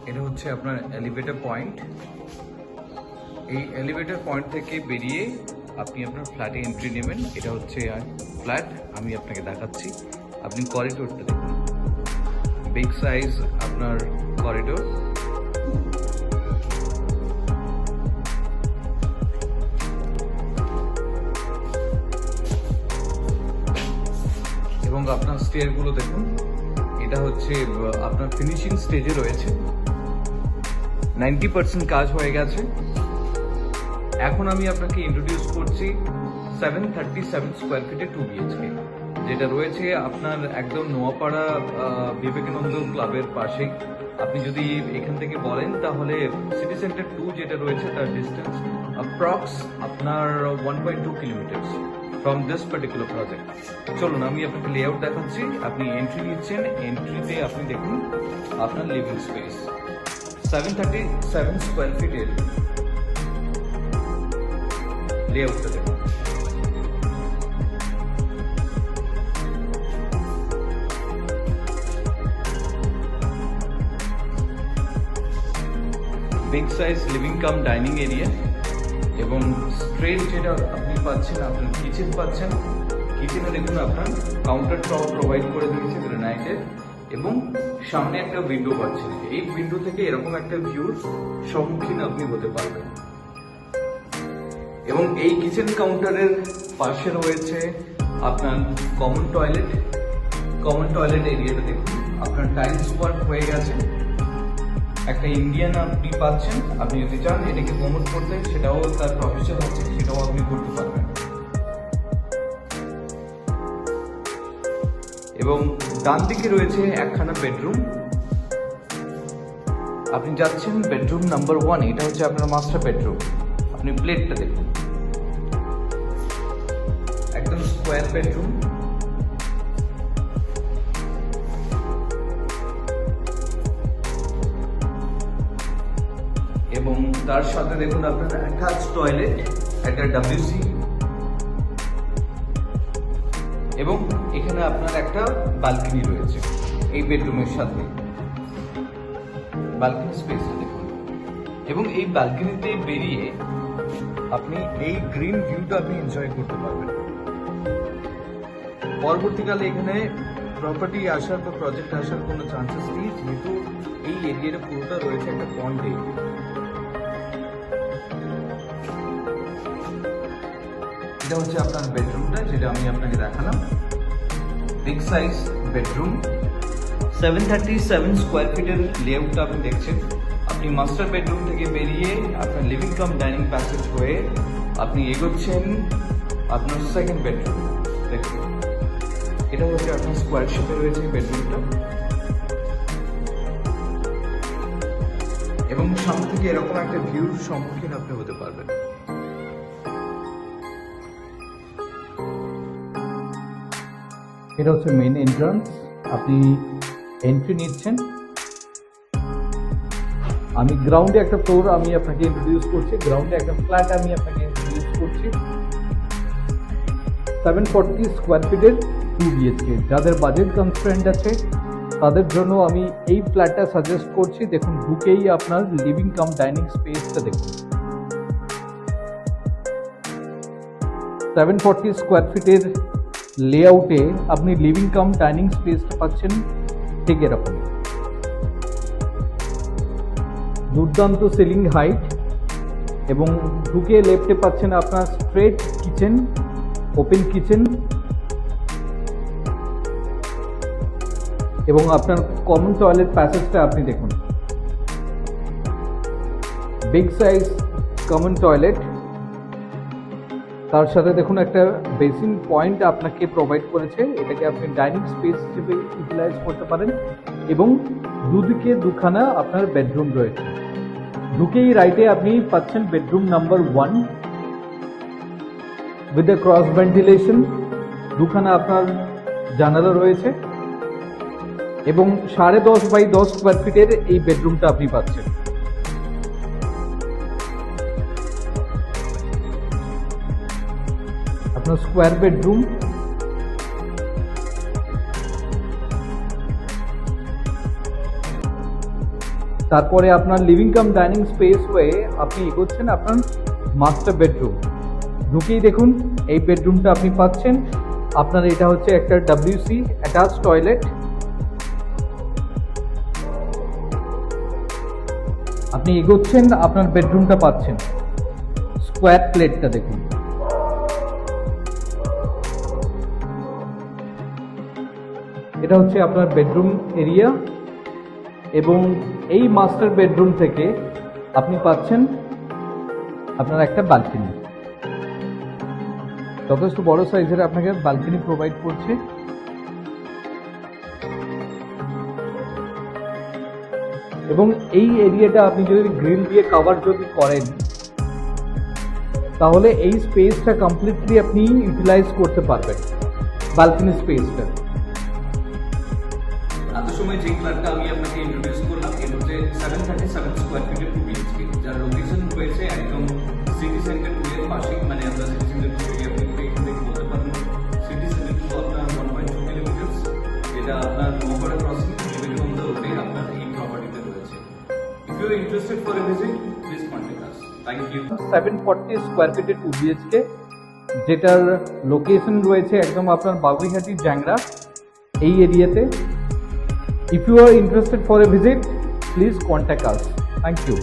এটা হচ্ছে আপনার এলিভেটর পয়েন্ট। এই এলিভেটর পয়েন্ট থেকে বেরিয়ে আপনি আপনার ফ্ল্যাটে এন্ট্রি নেবেন। এটা হচ্ছে ফ্ল্যাট, আমি আপনাকে দেখাচ্ছি। আপনি করিডোরটা দেখুন, বিগ সাইজ আপনার করিডোর। এবং আপনার স্টেয়ারগুলো দেখুন, এটা হচ্ছে আপনার ফিনিশিং স্টেজে রয়েছে। 90% কাজ হয়ে গেছে। এখন আমি আপনাকে ইন্ট্রোডিউস করছি 737 স্কোয়ার ফিটে 2 BHK, যেটা রয়েছে আপনার একদম নোয়াপাড়া বিবেকানন্দ ক্লাবের পাশেই। আপনি যদি এখান থেকে বলেন তাহলে সিটি সেন্টার 2 যেটা রয়েছে তার ডিস্টেন্স অ্যাপ্রক্স আপনার 1.2 kilometre from this particular project. চলুন আমি আপনাকে লেআউট দেখাচ্ছি। আপনি এন্ট্রি নিচ্ছেন, এন্ট্রিতে আপনি দেখুন আপনার লিভিং স্পেস 737 স্কোয়ার ফিটের লেআউটটা দেখুন। Big size living cum dining area এবং স্ট্রেট যেটা আপনি পাচ্ছেন, আপনার কিচেন পাচ্ছেন। কিচেনে দেখুন আপনার কাউন্টার টপ প্রোভাইড করে দিয়েছে গ্রানাইটের, এবং সামনে একটা উইন্ডো পাচ্ছেন। এই উইন্ডো থেকে এরকম একটা ভিউর সম্মুখীন আপনি হতে পারবেন। এবং এই কিচেন কাউন্টারের পাশে রয়েছে আপনার কমন টয়লেট। কমন টয়লেট এরিয়াটা দেখুন, আপনার টাইলস ওয়ার্ক হয়ে গেছে। একটা ইন্ডিয়ান আপনি পাচ্ছেন। আপনি যদি চান এটাকে প্রমোট করতে, সেটাও তার প্রফেশন আছে, সেটাও আপনি করতে পারবেন। এবং ডান দিকে রয়েছে একখানা বেডরুম। আপনি যাচ্ছেন বেডরুম নাম্বার 1, এটা হচ্ছে আপনার মাস্টার বেডরুম। আপনি প্লেটটা দেখুন, একদম স্কোয়ার বেডরুম। এবং তার সাথে দেখুন আপনার অ্যাটাচ টয়লেট, একটা WC, এবং এখানে আপনার একটা বালকনি রয়েছে এই বেডরুমের সাথে। বালকনি স্পেস দেখুন, এবং এই বালকনিতে বেরিয়ে আপনি এই গ্রিন ভিউটা আপনি এনজয় করতে পারবেন। পরবর্তীকালে এখানে প্রপার্টি আসার বা প্রজেক্ট আসার কোনো চান্সেস নেই, যেহেতু এই এরিয়াটা পুরোটা রয়েছে একটা পন্ড এরিয়া। এটা হচ্ছে আপনার বেডরুমটা, যেটা আমি আপনাকে দেখালাম। বিগ সাইজ বেডরুম, 737 স্কোয়ার ফিটের লেআউটটা আপনি দেখছেন। আপনি মাস্টার বেডরুম থেকে বেরিয়ে আপনার লিভিং কাম ডাইনিং প্যাসেজ হয়ে আপনি এগোচ্ছেন আপনার সেকেন্ড বেডরুম। দেখুন, এটা হচ্ছে আপনার স্কোয়ার শেপে রয়েছে বেডরুমটা, এবং সামনে থেকে এরকম একটা ভিউর সম্মুখীন আপনি হতে পারবেন। এটা হচ্ছে মেইন এন্ট্রান্স। আপনি এন্ট্রি নিচ্ছেন। আমি গ্রাউন্ডে একটা ফ্লোর আমি আপনাকে ইন্ট্রোডিউস করছি, গ্রাউন্ডে একটা ফ্ল্যাট আমি আপনাকে ইন্ট্রোডিউস করছি। 740 স্কোয়ার ফিটের 2 BHK। যাদের বাজেট কনস্ট্রেন্ট আছে তাদের জন্য আমি এই ফ্ল্যাটটা সাজেস্ট করছি। দেখুন, ঢুকেই আপনার লিভিং কাম ডাইনিং স্পেসটা দেখুন। 740 স্কোয়ার ফিটের লেআউটে আপনি লিভিং কাম ডাইনিং স্পেসটা পাচ্ছেন ঠিক এরকম। দুর্দান্ত সিলিং হাইট, এবং ঢুকে লেফটে পাচ্ছেন আপনার স্ট্রেট কিচেন, ওপেন কিচেন, এবং আপনার কমন টয়লেট প্যাসেজটা আপনি দেখুন। বিগ সাইজ কমন টয়লেট, তার সাথে দেখুন একটা বেসিন পয়েন্ট আপনাকে প্রোভাইড করেছে। এটাকে আপনি ডাইনিং স্পেস হিসেবে ইউটিলাইজ করতে পারেন। এবং দুদিকে দুখানা আপনার বেডরুম রয়েছে। ঢুকেই রাইটে আপনি পাচ্ছেন bedroom number 1 with a cross ventilation. দুখানা আপনার জানালা রয়েছে, এবং 10.5 বাই 10 স্কোয়ার ফিটের এই বেডরুমটা আপনি পাচ্ছেন। আপনার স্কোয়ার বেডরুম, তারপরে আপনার লিভিং কাম ডাইনিং স্পেস হয়ে আপনি এগোচ্ছেন আপনার মাস্টার বেডরুম। ঢুকেই দেখুন এই বেডরুমটা আপনি পাচ্ছেন। আপনার এটা হচ্ছে একটা WC অ্যাটাচ টয়লেট। আপনি এগোচ্ছেন আপনার বেডরুমটা পাচ্ছেন। স্কোয়ার প্লেটটা দেখুন। এটা হচ্ছে আপনার বেডরুম এরিয়া এবং এই মাস্টার বেডরুম থেকে আপনি পাচ্ছেন আপনার একটা ব্যালকনি। যথেষ্ট বড় সাইজের আপনাকে ব্যালকনি প্রোভাইড করছে। এবং এই এরিয়াটা আপনি যদি গ্রিল দিয়ে কভার যদি করেন তাহলে এই স্পেসটা কমপ্লিটলি আপনি ইউটিলাইজ করতে পারবেন, ব্যালকনি স্পেসটা। এত সময় যে ফ্ল্যাটটা আমি আপনাকে ইন্ট্রোডিউস করলাম এটা হচ্ছে 737 স্কোয়ার ফিটের 2 BHK, যার লোকেশন রয়েছে একদম সিটি সেন্টার 2 এর পাশেই। মানে আপনার সিটি সেন্টার 2 এরিয়া আপনি এখান থেকে বলতে পারেন সিটি সেন্টার 2 আপনার 1.2 কিলোমিটার, যেটা আপনার নোয়াপাড়া ক্রসিং বিবেকানন্দ রোডে আপনার এই প্রপার্টিতে রয়েছে। If you are interested for a visit please contact us. Thank you. 740 square ফিটের 2 BHK, যেটার লোকেশন রয়েছে একদম আপনার বাগুইহাটি জ্যাংরা এই এরিয়াতে। If you are interested for a visit, please contact us. Thank you.